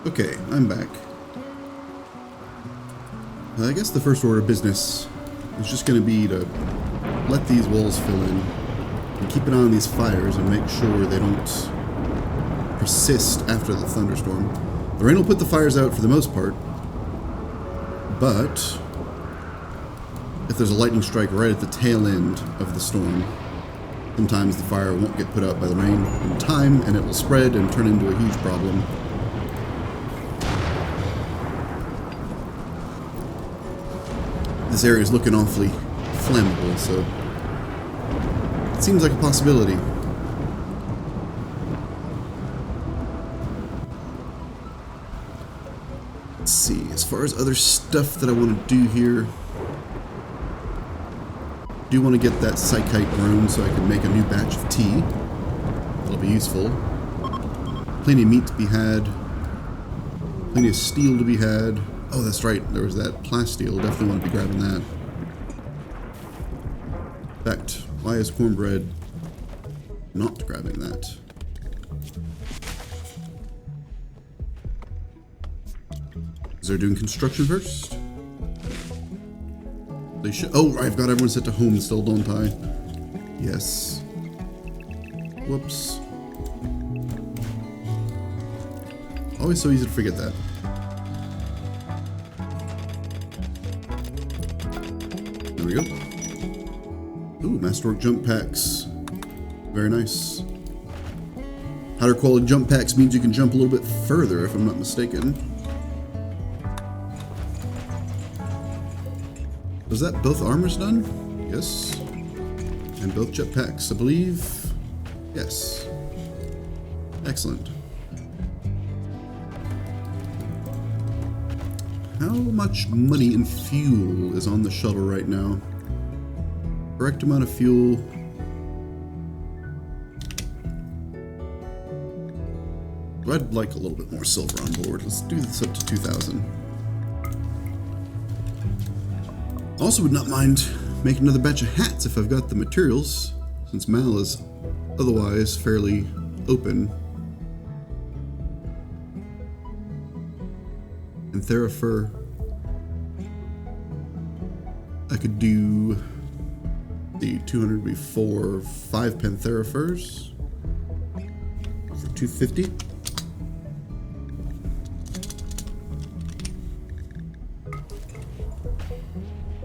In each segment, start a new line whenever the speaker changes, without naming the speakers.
Okay, I'm back. I guess the first order of business is just going to be to let these walls fill in and keep an eye on these fires and make sure they don't persist after the thunderstorm. The rain will put the fires out for the most part, but if there's a lightning strike right at the tail end of the storm, sometimes the fire won't get put out by the rain in time and it will spread and turn into a huge problem. This area is looking awfully flammable, so it seems like a possibility. Let's see, as far as other stuff that I want to do here, I do want to get that psychite grown so I can make a new batch of tea. That'll be useful. Plenty of meat to be had. Plenty of steel to be had. Oh, that's right. There was that plasteel. Definitely want to be grabbing that. In fact, why is cornbread not grabbing that? Is they're doing construction first? They should. Oh, I've got everyone set to home still, don't I? Yes. Whoops. Always so easy to forget that. There we go. Ooh, Masterwork jump packs. Very nice. Higher quality jump packs means you can jump a little bit further, if I'm not mistaken. Was that both armors done? Yes. And both jetpacks, I believe. Yes. Excellent. How much money and fuel is on the shuttle right now? Correct amount of fuel. I'd like a little bit more silver on board. Let's do this up to 2,000. Also would not mind making another batch of hats if I've got the materials, since Mal is otherwise fairly open. And Therafur, I could do the 200 before 5 Pantherafurs for 250.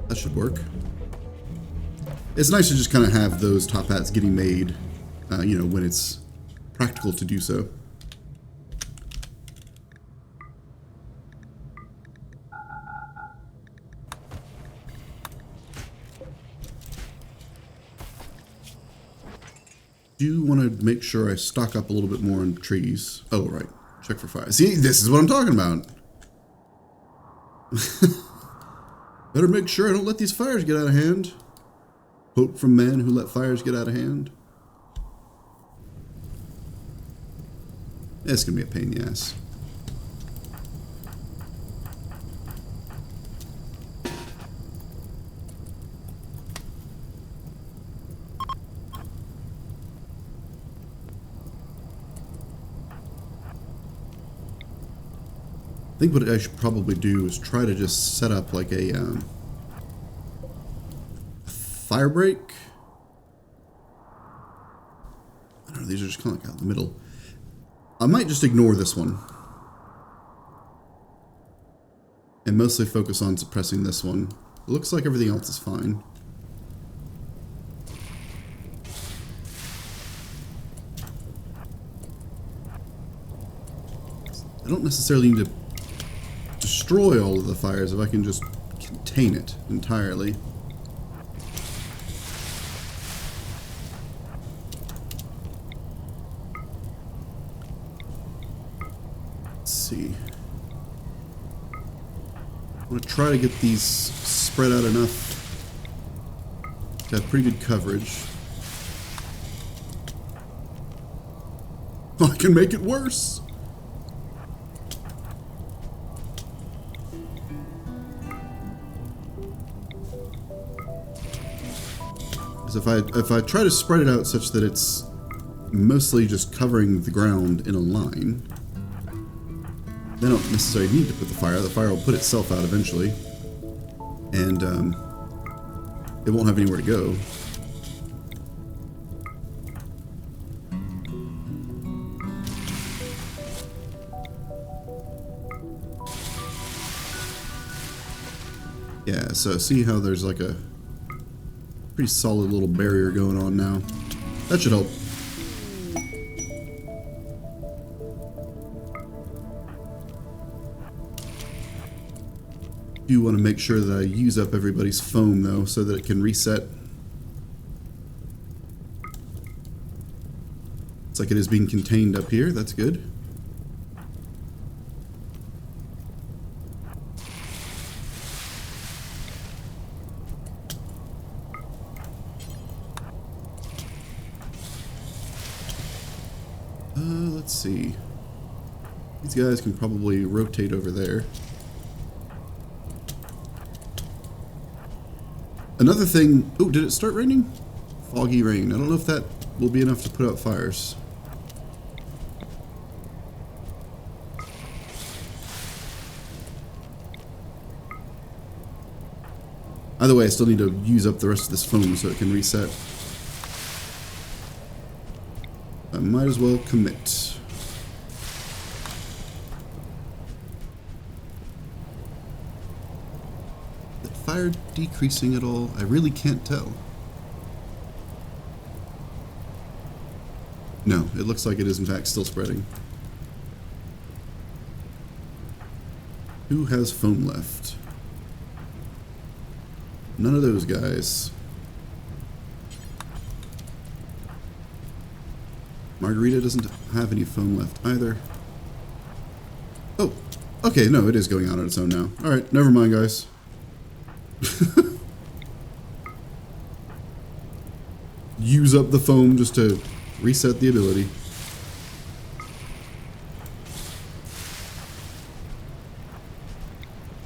That should work. It's nice to just kind of have those top hats getting made, you know, when it's practical to do so. Do want to make sure I stock up a little bit more on trees. Oh, right. Check for fire. See, this is what I'm talking about. Better make sure I don't let these fires get out of hand. Quote from men who let fires get out of hand. It's going to be a pain in the ass. I think what I should probably do is try to just set up like a fire break. I don't know, these are just kind of like out in the middle. I might just ignore this one and mostly focus on suppressing this one. It looks like everything else is fine. I don't necessarily need to destroy all of the fires if I can just contain it entirely. Let's see. I want to try to get these spread out enough to have pretty good coverage. I can make it worse. If I try to spread it out such that it's mostly just covering the ground in a line, They don't necessarily need to put the fire out. The fire will put itself out eventually. And it won't have anywhere to go. Yeah, so see how there's like a pretty solid little barrier going on now. That should help. Do want to make sure that I use up everybody's foam though, so that it can reset. It's like it is being contained up here. That's good. Let's see. These guys can probably rotate over there. Another thing... Oh, did it start raining? Foggy rain. I don't know if that will be enough to put out fires. Either way, I still need to use up the rest of this foam so it can reset. I might as well commit. Is the fire decreasing at all? I really can't tell. No, it looks like it is in fact still spreading. Who has foam left? None of those guys. Margarita doesn't have any foam left either. Oh, okay, no, it is going on its own now. Alright, never mind, guys. Use up the foam just to reset the ability.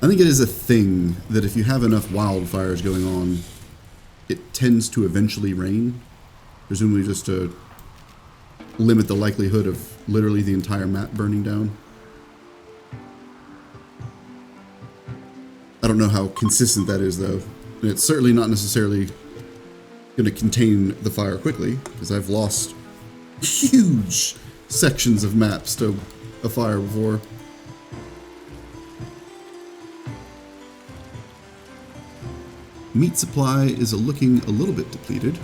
I think it is a thing that if you have enough wildfires going on, it tends to eventually rain. Presumably just to limit the likelihood of literally the entire map burning down. I don't know how consistent that is though. And it's certainly not necessarily going to contain the fire quickly, because I've lost huge sections of maps to a fire before. Meat supply is looking a little bit depleted.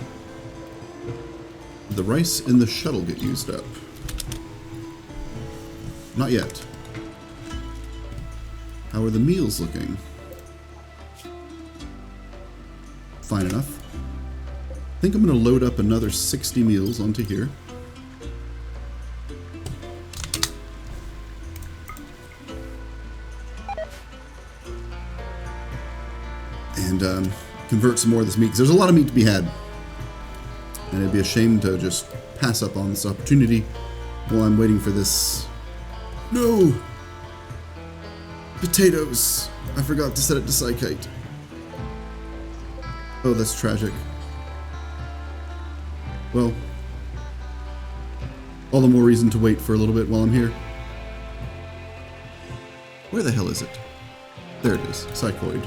The rice and the shuttle get used up. Not yet. How are the meals looking? Fine enough. I think I'm going to load up another 60 meals onto here. And convert some more of this meat, because there's a lot of meat to be had. And it'd be a shame to just pass up on this opportunity while I'm waiting for this. No! Potatoes! I forgot to set it to Psychite. Oh, that's tragic. Well, all the more reason to wait for a little bit while I'm here. Where the hell is it? There it is, Psychoid.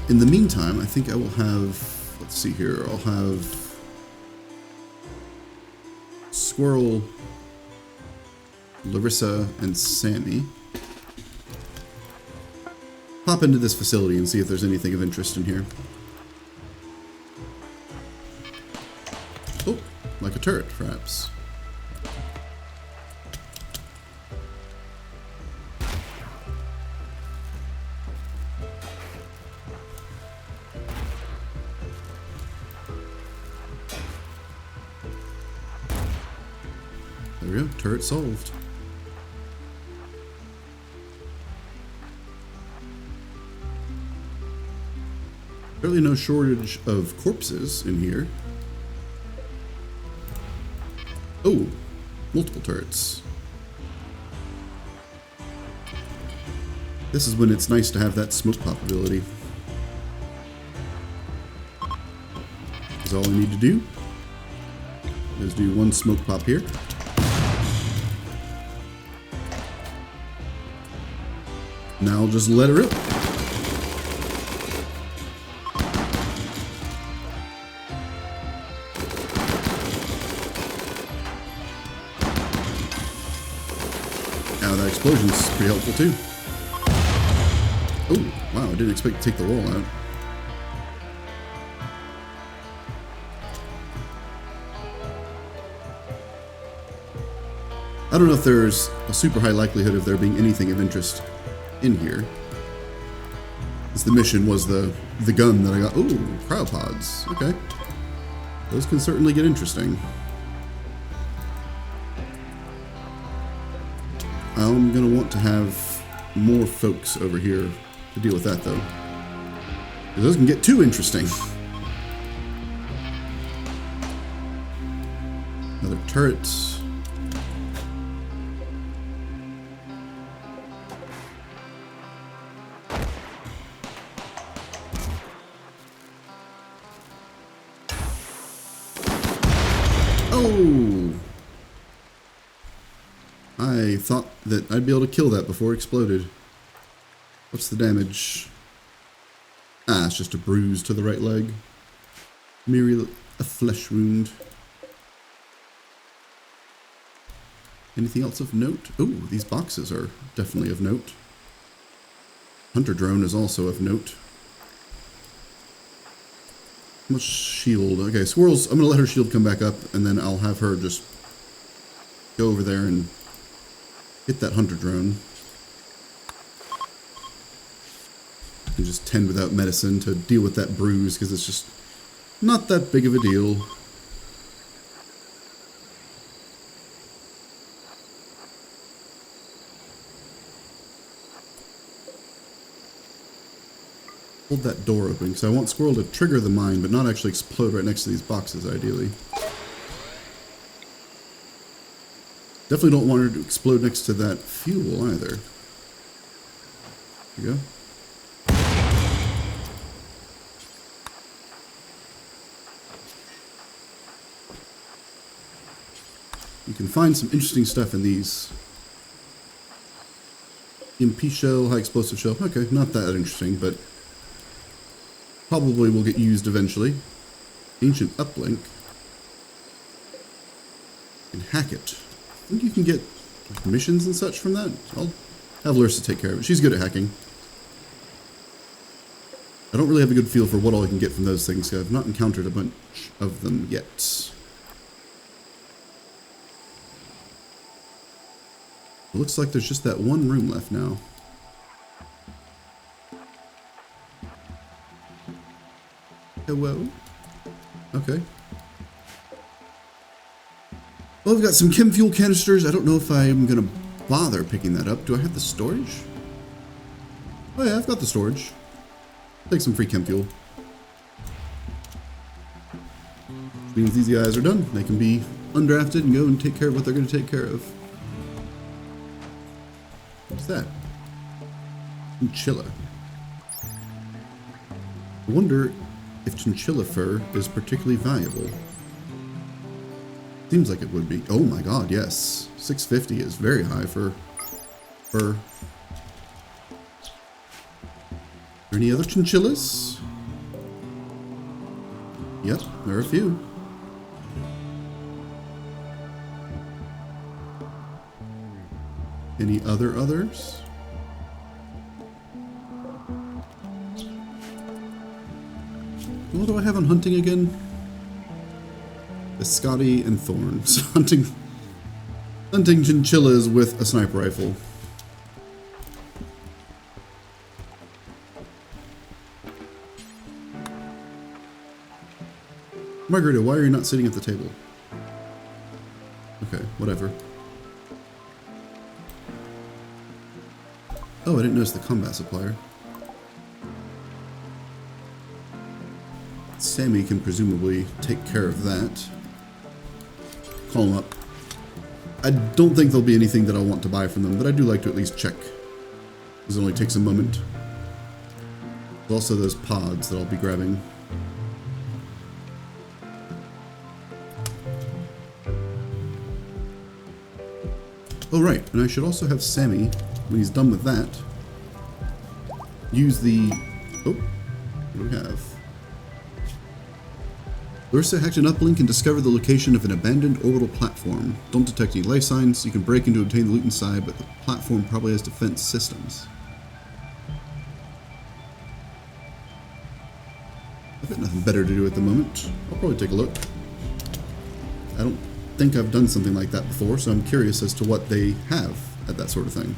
In the meantime, I think I will have, let's see here, I'll have Squirrel, Larissa, and Sammy pop into this facility and see if there's anything of interest in here. Oh, like a turret, perhaps. There we go, turret solved. Really no shortage of corpses in here. Oh, multiple turrets. This is when it's nice to have that smoke pop ability. is all I need to do. Let's do one smoke pop here. Now I'll just let it rip. Now that explosion's pretty helpful too. Oh, wow, I didn't expect to take the wall out. I don't know if there's a super high likelihood of there being anything of interest in here. Because the mission was the gun that I got. Ooh, cryopods. Okay. Those can certainly get interesting. I'm going to want to have more folks over here to deal with that, though. Because those can get too interesting. Another turret. Oh! I thought that I'd be able to kill that before it exploded. What's the damage? Ah, it's just a bruise to the right leg. Merely a flesh wound. Anything else of note? Ooh, these boxes are definitely of note. Hunter drone is also of note. How much shield? Okay, Squirrels, I'm gonna let her shield come back up, and then I'll have her just go over there and hit that hunter drone. And just tend without medicine to deal with that bruise, because it's just not that big of a deal. Hold that door open, because I want Squirrel to trigger the mine, but not actually explode right next to these boxes, ideally. Definitely don't want her to explode next to that fuel, either. There you go. You can find some interesting stuff in these. EMP shell, high explosive shell. Okay, not that interesting, but probably will get used eventually. Ancient uplink. And hack it. I think you can get missions and such from that. I'll have Lursa take care of it. She's good at hacking. I don't really have a good feel for what all I can get from those things, because I've not encountered a bunch of them yet. It looks like there's just that one room left now. Hello? Okay. Well, I've got some chem fuel canisters. I don't know if I'm going to bother picking that up. Do I have the storage? Oh yeah, I've got the storage. Take some free chem fuel. Which means these guys are done. They can be undrafted and go and take care of what they're going to take care of. What's that? Chinchilla. I wonder if chinchilla fur is particularly valuable. Seems like it would be. Oh my god, yes. 650 is very high for fur. Are there any other chinchillas? Yep, there are a few. Any others? What do I have on hunting again? Biscotti and thorns. hunting chinchillas with a sniper rifle. Margarita, why are you not sitting at the table? Okay, whatever. Oh, I didn't notice the combat supplier. Sammy can presumably take care of that. Call him up. I don't think there'll be anything that I'll want to buy from them, but I do like to at least check. This only takes a moment. There's also those pods that I'll be grabbing. Oh, right. And I should also have Sammy, when he's done with that, use the... Oh, what do we have? Larissa hacked an uplink and discovered the location of an abandoned orbital platform. Don't detect any life signs. You can break in to obtain the loot inside, but the platform probably has defense systems. I've got nothing better to do at the moment. I'll probably take a look. I don't think I've done something like that before, so I'm curious as to what they have at that sort of thing.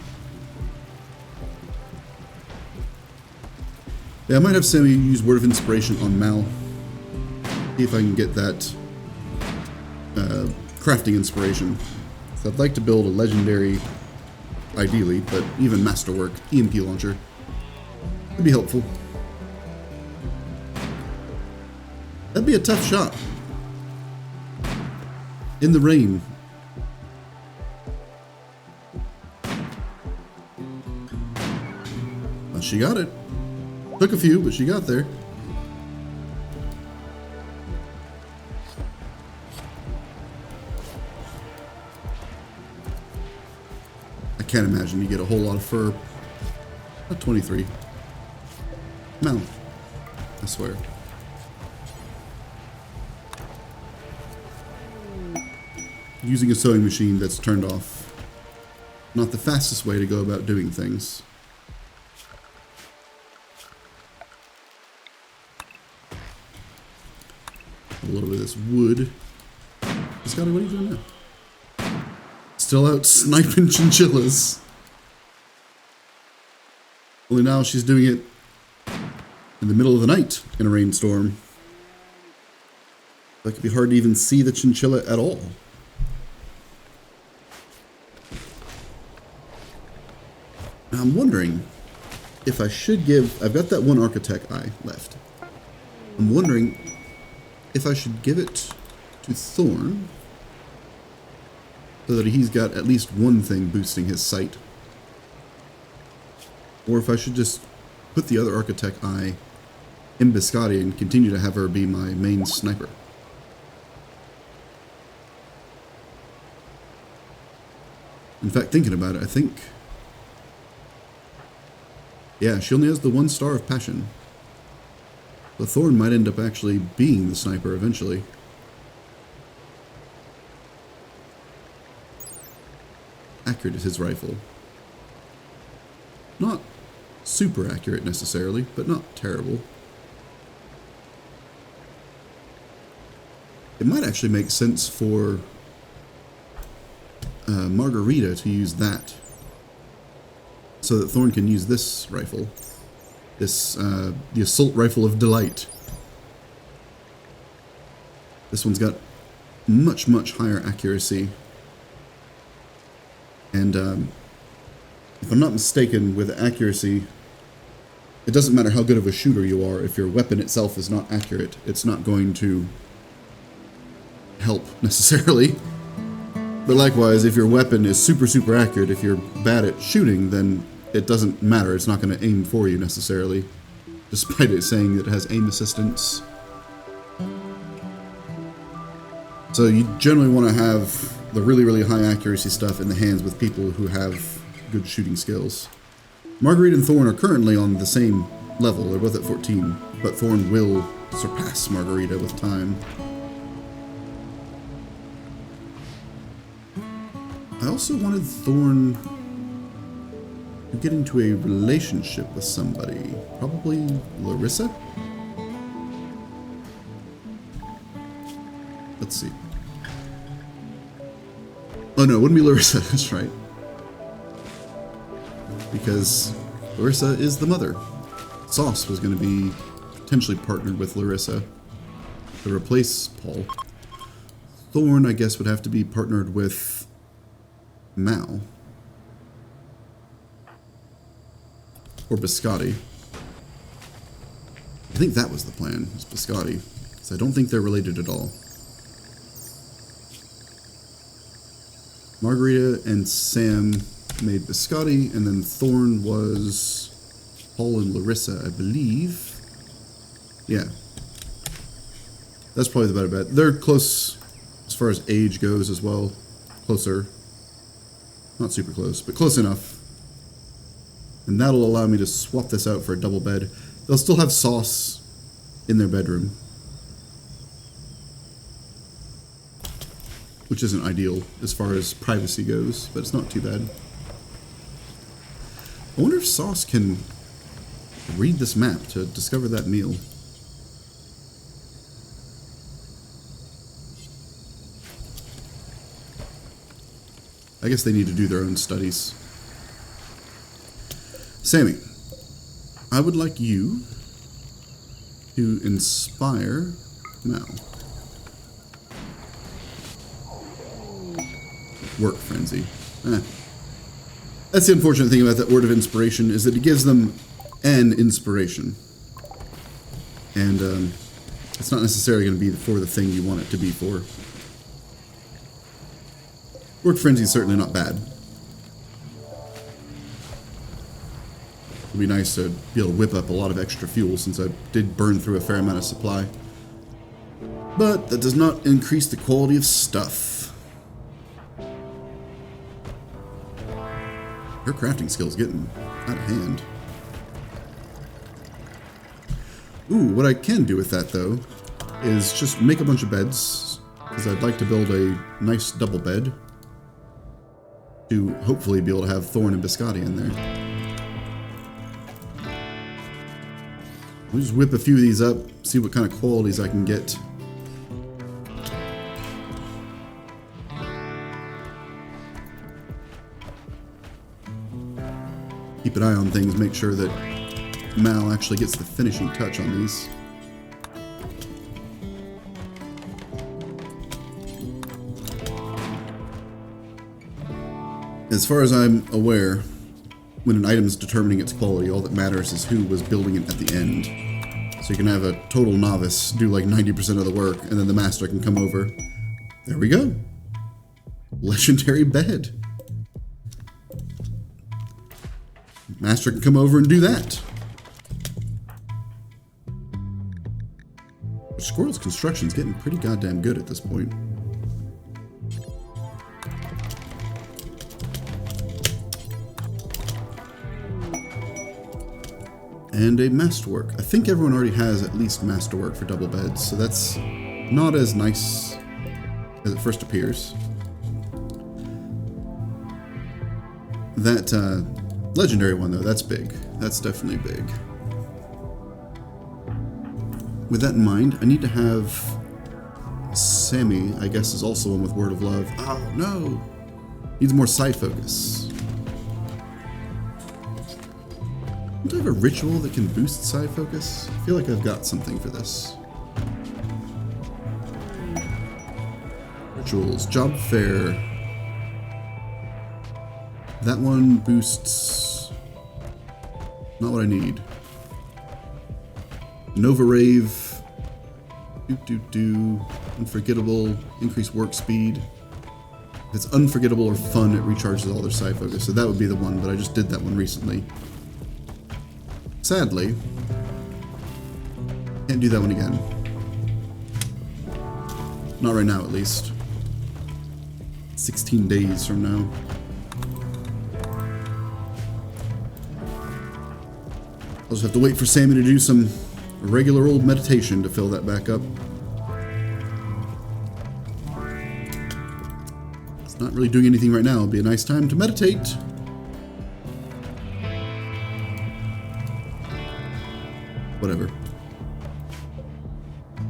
Yeah, I might have Sammy use Word of Inspiration on Mal. See if I can get that crafting inspiration. So I'd like to build a legendary, ideally, but even masterwork EMP launcher. Would be helpful. That'd be a tough shot. In the rain. Well, she got it. Took a few, but she got there. I can't imagine you get a whole lot of fur. Not 23. No. I swear. Using a sewing machine that's turned off. Not the fastest way to go about doing things. A little bit of this wood. Scotty, what are you doing now? Still out sniping chinchillas. Only now she's doing it in the middle of the night in a rainstorm. That could be hard to even see the chinchilla at all. Now I'm wondering if I should give... I've got that one architect eye left. I'm wondering if I should give it to Thorn so that he's got at least one thing boosting his sight. Or if I should just put the other architect eye in Biscotti and continue to have her be my main sniper. In fact, thinking about it, I think... Yeah, she only has the 1 star of passion. The Thorn might end up actually being the sniper eventually. Accurate is his rifle. Not super accurate necessarily, but not terrible. It might actually make sense for Margarita to use that, so that Thorn can use this rifle, this the Assault Rifle of Delight. This one's got much higher accuracy, and if I'm not mistaken, with accuracy, it doesn't matter how good of a shooter you are. If your weapon itself is not accurate, it's not going to help necessarily. But likewise, if your weapon is super accurate, if you're bad at shooting, then it doesn't matter. It's not going to aim for you necessarily, despite it saying that it has aim assistance. So you generally want to have the really high accuracy stuff in the hands with people who have good shooting skills. Marguerite and Thorn are currently on the same level. They're both at 14, but Thorn will surpass Margarita with time. I also wanted Thorn to get into a relationship with somebody. Probably Larissa? Let's see. Oh no, it wouldn't be Larissa, that's right. Because Larissa is the mother. Sauce was going to be potentially partnered with Larissa to replace Paul. Thorn, I guess, would have to be partnered with Mal. Or Biscotti. I think that was the plan, was Biscotti. Because I don't think they're related at all. Margarita and Sam made Biscotti, and then Thorn was Paul and Larissa, I believe. Yeah. That's probably the better bet. They're close as far as age goes as well. Closer. Not super close, but close enough. And that'll allow me to swap this out for a double bed. They'll still have sauce in their bedroom, which isn't ideal as far as privacy goes, but it's not too bad. I wonder if Sauce can read this map to discover that meal. I guess they need to do their own studies. Sammy, I would like you to inspire Mal. Work frenzy. That's the unfortunate thing about that word of inspiration, is that it gives them an inspiration. And it's not necessarily going to be for the thing you want it to be for. Work frenzy is certainly not bad. It'd be nice to be able to whip up a lot of extra fuel, since I did burn through a fair amount of supply. But that does not increase the quality of stuff. Her crafting skill's getting out of hand. Ooh, what I can do with that, though, is just make a bunch of beds, because I'd like to build a nice double bed to hopefully be able to have Thorn and Biscotti in there. We'll just whip a few of these up, see what kind of qualities I can get. Keep an eye on things, make sure that Mal actually gets the finishing touch on these. As far as I'm aware, when an item is determining its quality, all that matters is who was building it at the end. So you can have a total novice do like 90% of the work, and then the master can come over. There we go. Legendary bed. Master can come over and do that. Squirrel's construction's getting pretty goddamn good at this point. And a masterwork. I think everyone already has at least masterwork for double beds, so that's not as nice as it first appears. That legendary one, though, that's big. That's definitely big. With that in mind, I need to have Sammy, I guess, is also one with Word of Love. Oh, no! Needs more side focus. Don't I have a ritual that can boost side focus? I feel like I've got something for this. Rituals. Job fair. That one boosts... not what I need. Nova Rave. Unforgettable. Increase work speed. If it's unforgettable or fun, it recharges all their side focus. So that would be the one, but I just did that one recently. Sadly, can't do that one again. Not right now, at least. 16 days from now. I'll just have to wait for Sammy to do some regular old meditation to fill that back up. It's not really doing anything right now. It'll be a nice time to meditate. Whatever.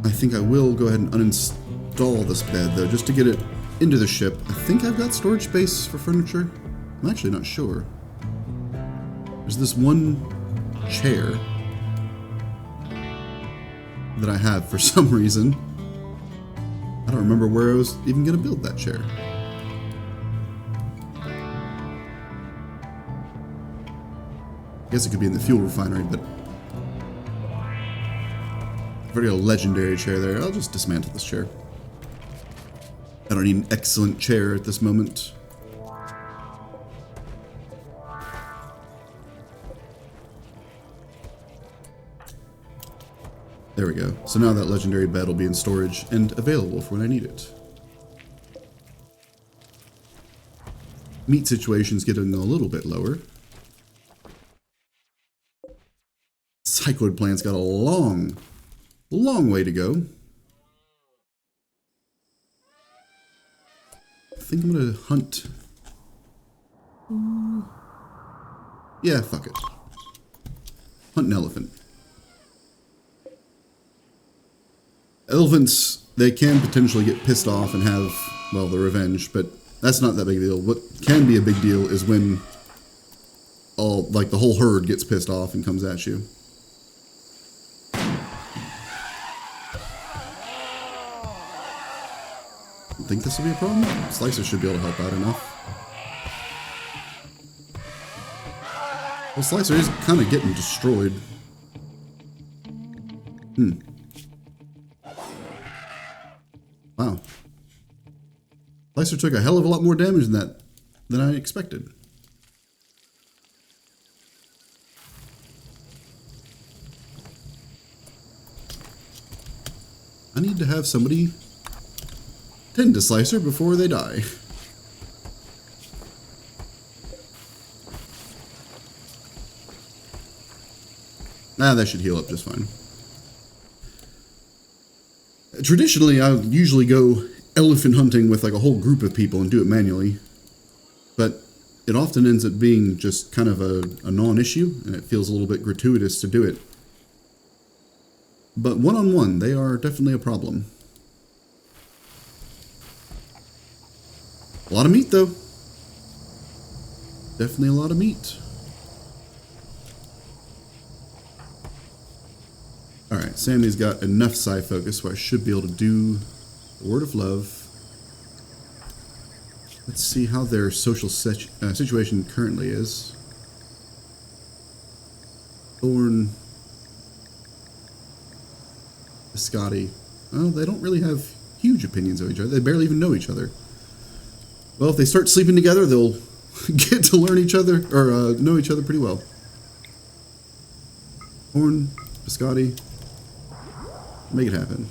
I think I will go ahead and uninstall this bed, though, just to get it into the ship. I think I've got storage space for furniture. I'm actually not sure. There's this one chair that I have for some reason. I don't remember where I was even going to build that chair. I guess it could be in the fuel refinery, but I've already got a legendary chair there. I'll just dismantle this chair. I don't need an excellent chair at this moment. There we go. So now that legendary bed will be in storage and available for when I need it. meat situation's getting a little bit lower. Cycloid plant's got a long way to go. I think I'm gonna hunt. Yeah, fuck it. Hunt an elephant. Elephants, they can potentially get pissed off and have, well, the revenge, but that's not that big a deal. What can be a big deal is when the whole herd gets pissed off and comes at you. I think this will be a problem. Slicer should be able to help out enough. Well, Slicer is kind of getting destroyed. Wow. Slicer took a hell of a lot more damage than I expected. I need to have somebody tend to Slicer before they die. Nah, that should heal up just fine. Traditionally, I would usually go elephant hunting with like a whole group of people and do it manually. But it often ends up being just kind of a non-issue, and it feels a little bit gratuitous to do it. But one-on-one, they are definitely a problem. A lot of meat, though. Definitely a lot of meat. Alright, Sammy's got enough psi focus where I should be able to do a word of love. Let's see how their social situation currently is. Thorn. Biscotti. Oh, they don't really have huge opinions of each other. They barely even know each other. Well, if they start sleeping together, they'll get to learn each other, or know each other pretty well. Thorn, Biscotti. Make it happen.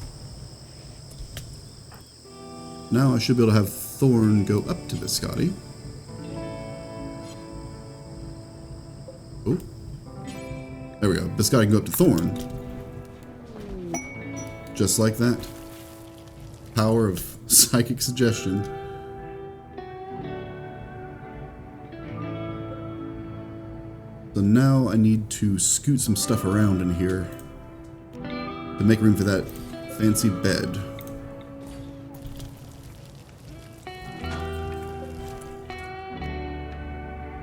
Now I should be able to have Thorn go up to Biscotti. Oh. There we go. Biscotti can go up to Thorn. Just like that. Power of psychic suggestion. So now I need to scoot some stuff around in here to make room for that fancy bed.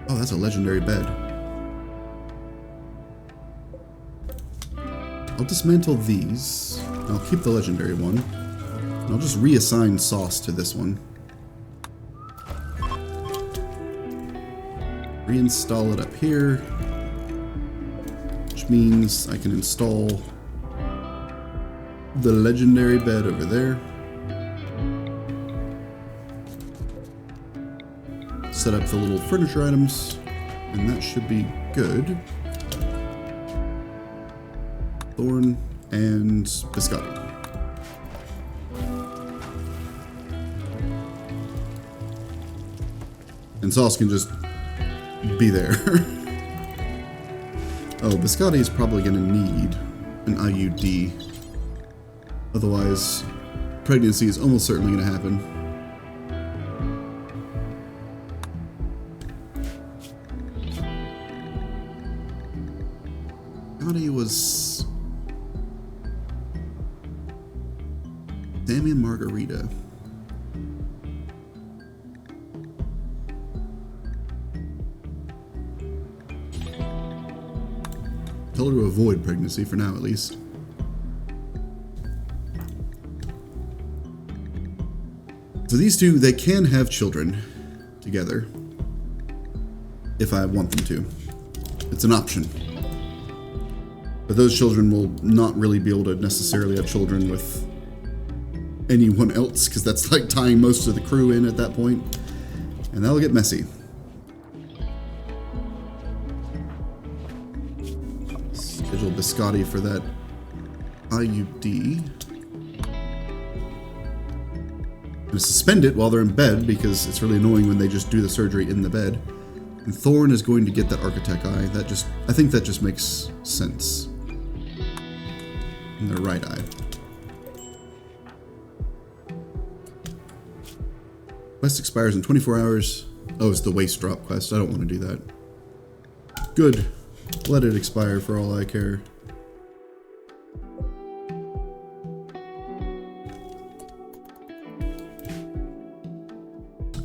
Oh, that's a legendary bed. I'll dismantle these. I'll keep the legendary one. And I'll just reassign Sauce to this one. Reinstall it up here. Which means I can install the legendary bed over there. Set up the little furniture items, and that should be good. Thorn and Biscotti. And Sauce can just be there. Oh, Biscotti is probably going to need an IUD. Otherwise, pregnancy is almost certainly going to happen. Biscotti was Sammy and Margarita. Tell her to avoid pregnancy for now, at least. So these two, they can have children together if I want them to. It's an option. But those children will not really be able to necessarily have children with anyone else, because that's like tying most of the crew in at that point, and that'll get messy. Schedule Biscotti for that IUD. going to suspend it while they're in bed because it's really annoying when they just do the surgery in the bed. And Thorn is going to get that Architect eye. I think that just makes sense. In their right eye. Quest expires in 24 hours. Oh, it's the waist drop quest. I don't want to do that. Good. Let it expire for all I care.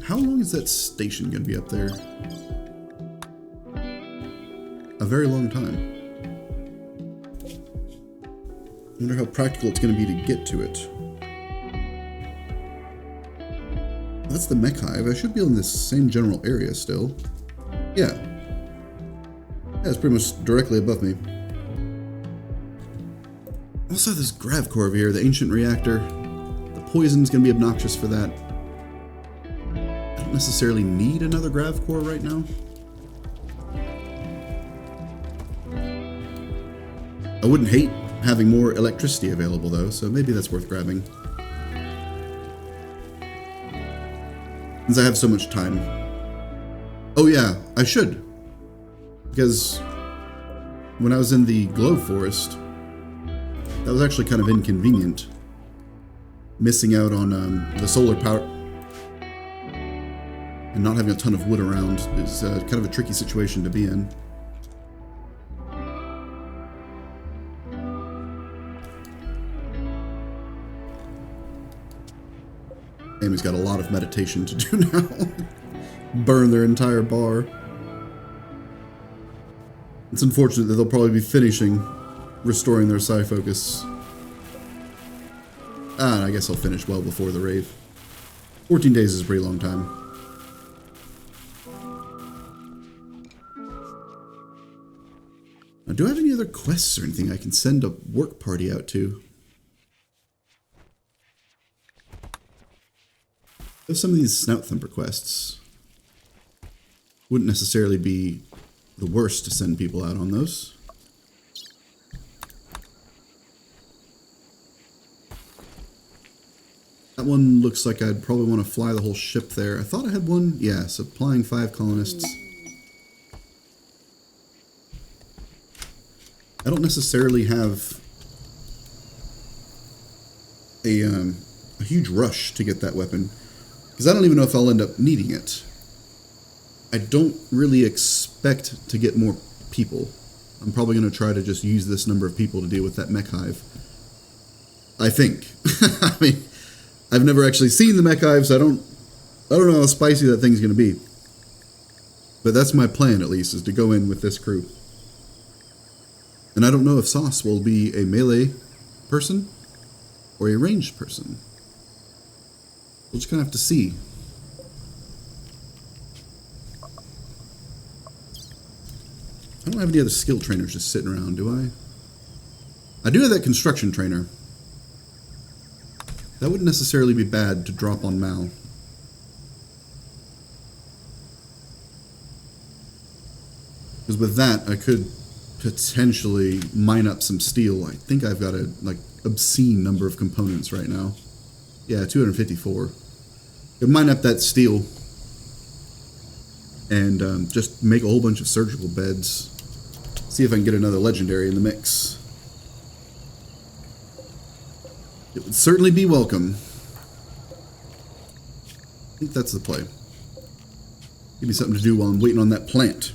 How long is that station going to be up there? A very long time. I wonder how practical it's going to be to get to it. That's the mech hive. I should be in this same general area still. Yeah. Yeah, it's pretty much directly above me. Also, this grav core over here, the ancient reactor. The poison's going to be obnoxious for that. I don't necessarily need another grav core right now. I wouldn't hate having more electricity available though, so maybe that's worth grabbing. Since I have so much time. Oh yeah, I should. Because when I was in the Glow Forest, that was actually kind of inconvenient. Missing out on the solar power and not having a ton of wood around is kind of a tricky situation to be in. Amy's got a lot of meditation to do now. Burn their entire bar. It's unfortunate that they'll probably be finishing restoring their psi focus. Ah, I guess I'll finish well before the rave. 14 days is a pretty long time. Now, do I have any other quests or anything I can send a work party out to? There's some of these Snout Thumper quests. Wouldn't necessarily be the worst to send people out on those. That one looks like I'd probably want to fly the whole ship there. I thought I had one. Yeah, supplying 5 colonists. I don't necessarily have a huge rush to get that weapon. Because I don't even know if I'll end up needing it. I don't really expect to get more people. I'm probably going to try to just use this number of people to deal with that mech hive. I think. I mean, I've never actually seen the mech hive, so I don't know how spicy that thing's going to be. But that's my plan, at least, is to go in with this crew. And I don't know if Sauce will be a melee person or a ranged person. We'll just kind of have to see. I don't have any other skill trainers just sitting around, do I? I do have that construction trainer. That wouldn't necessarily be bad to drop on Mal. Because with that, I could potentially mine up some steel. I think I've got a obscene number of components right now. Yeah, 254. Could mine up that steel and just make a whole bunch of surgical beds. See if I can get another legendary in the mix. It would certainly be welcome. I think that's the play. Give me something to do while I'm waiting on that plant.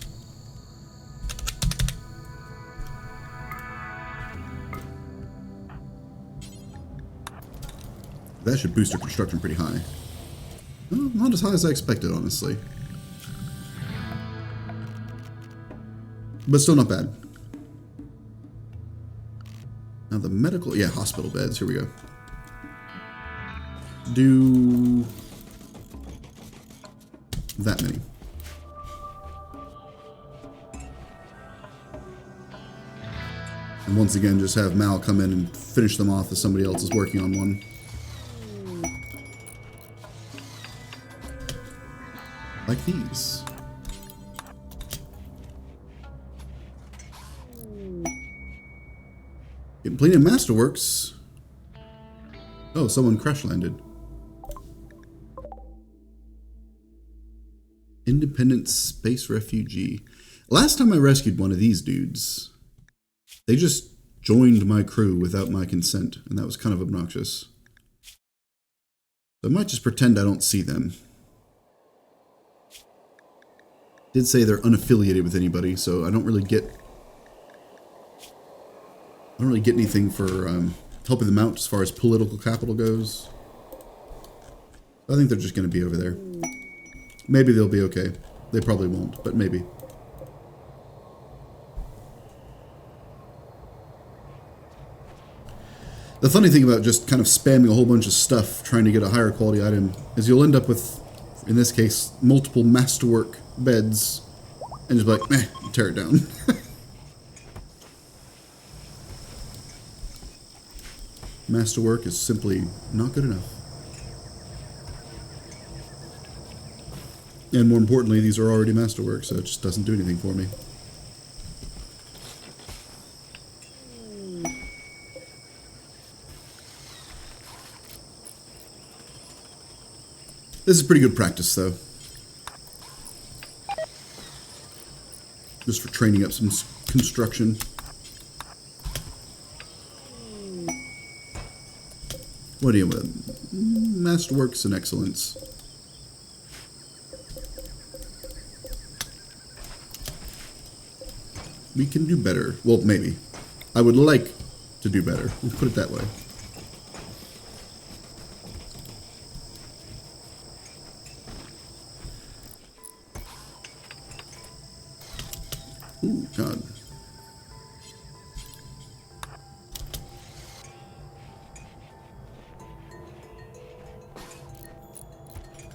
That should boost our construction pretty high. Well, not as high as I expected, honestly. But still not bad. Now the medical... Yeah, hospital beds. Here we go. Do... that many. And once again, just have Mal come in and finish them off as somebody else is working on one. Like these. Getting plenty of masterworks. Oh, someone crash landed. Independent space refugee. Last time I rescued one of these dudes, they just joined my crew without my consent, and that was kind of obnoxious. So I might just pretend I don't see them. Did say they're unaffiliated with anybody, so I don't really get anything for helping them out as far as political capital goes. I think they're just going to be over there. Maybe they'll be okay. They probably won't, but maybe. The funny thing about just kind of spamming a whole bunch of stuff trying to get a higher quality item is you'll end up with, in this case, multiple masterwork beds and just be like, meh, tear it down. Masterwork is simply not good enough. And more importantly, these are already masterwork, so it just doesn't do anything for me. This is pretty good practice, though. Just for training up some construction. What do you want? Masterworks and excellence. We can do better. Well, maybe. I would like to do better. We'll put it that way. Ooh, God.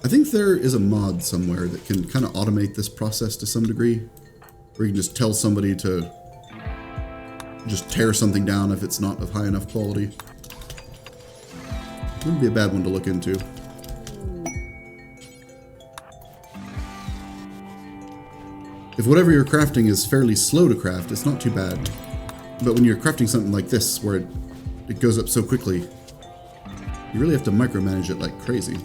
I think there is a mod somewhere that can kind of automate this process to some degree. Where you can just tell somebody to just tear something down if it's not of high enough quality. Wouldn't be a bad one to look into. If whatever you're crafting is fairly slow to craft, it's not too bad. But when you're crafting something like this, where it goes up so quickly, you really have to micromanage it like crazy.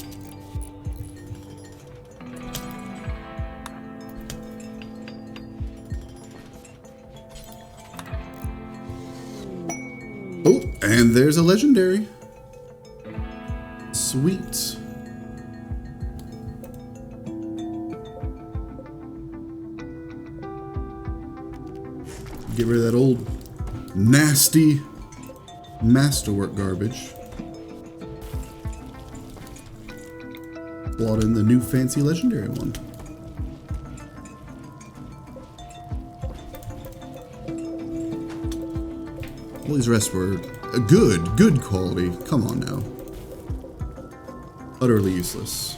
Oh, and there's a legendary. Sweet. Get rid of that old nasty masterwork garbage. Plot in the new fancy legendary one. All these rest were a good quality. Come on now. Utterly useless.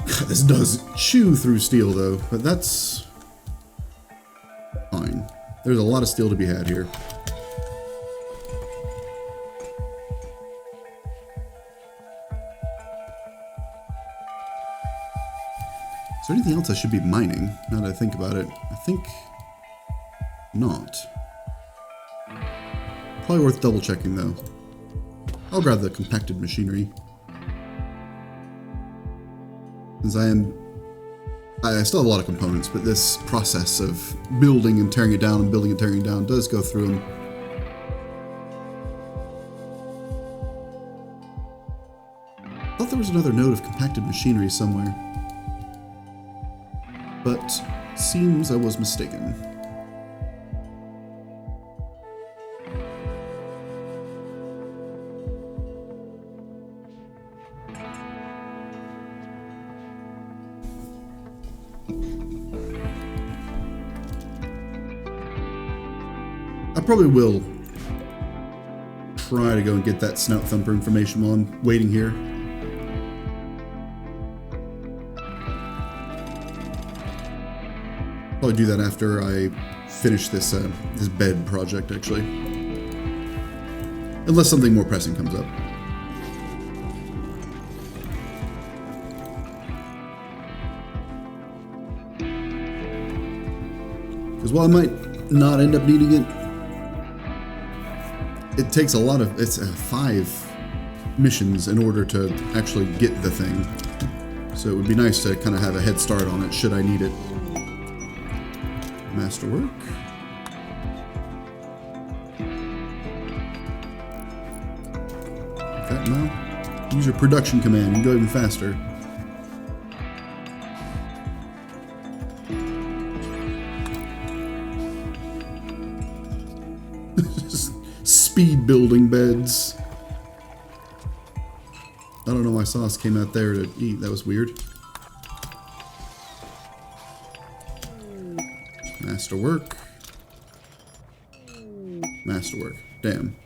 God, this does chew through steel though, but that's fine. There's a lot of steel to be had here. Is there anything else I should be mining, now that I think about it? I think not. Probably worth double checking though. I'll grab the compacted machinery. Since I still have a lot of components, but this process of building and tearing it down and building and tearing it down does go through them. I thought there was another node of compacted machinery somewhere. But seems I was mistaken. I probably will try to go and get that snout thumper information while I'm waiting here. Probably do that after I finish this this bed project, actually. Unless something more pressing comes up. Because while I might not end up needing it, it takes a lot of, it's 5 missions in order to actually get the thing. So it would be nice to kind of have a head start on it should I need it. Masterwork. Okay, now use your production command. You can go even faster. Speed building beds. I don't know why Sauce came out there to eat. That was weird. Masterwork. Masterwork. Damn.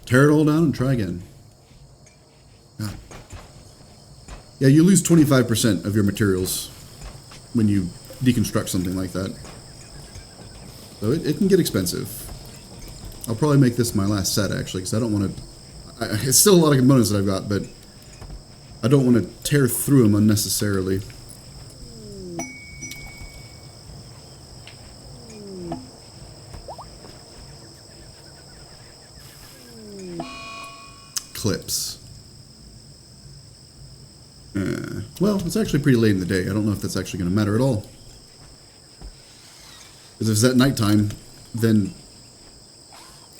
Tear it all down and try again. God. Yeah, you lose 25% of your materials when you deconstruct something like that. So it can get expensive. I'll probably make this my last set, actually, because I don't want to... It's still a lot of components that I've got, but I don't want to tear through them unnecessarily. Clips. Well, it's actually pretty late in the day. I don't know if that's actually going to matter at all. Because if it's at nighttime, then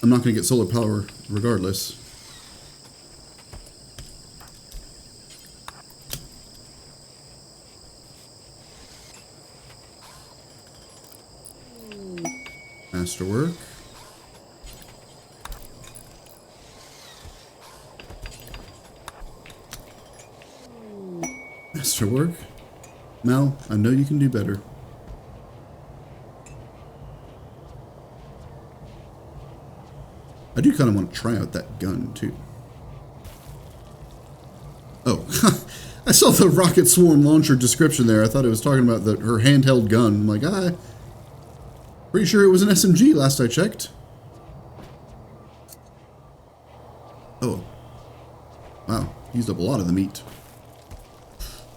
I'm not going to get solar power regardless. Masterwork. Masterwork. Mal, I know you can do better. I do kind of want to try out that gun, too. Oh, I saw the Rocket Swarm launcher description there. I thought it was talking about her handheld gun. I'm like, pretty sure it was an SMG last I checked. Oh. Wow, used up a lot of the meat.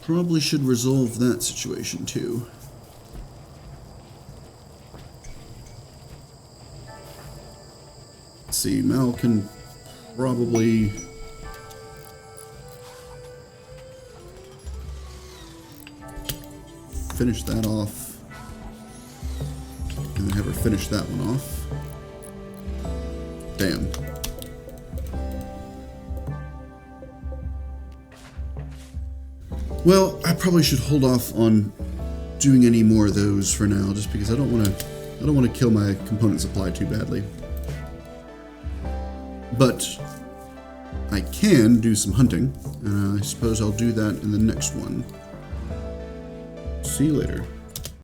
Probably should resolve that situation, too. Let's see, Mal can probably... finish that off. And then have her finish that one off. Damn. Well, I probably should hold off on doing any more of those for now, just because I don't want to kill my component supply too badly. But I can do some hunting, and I suppose I'll do that in the next one. See you later.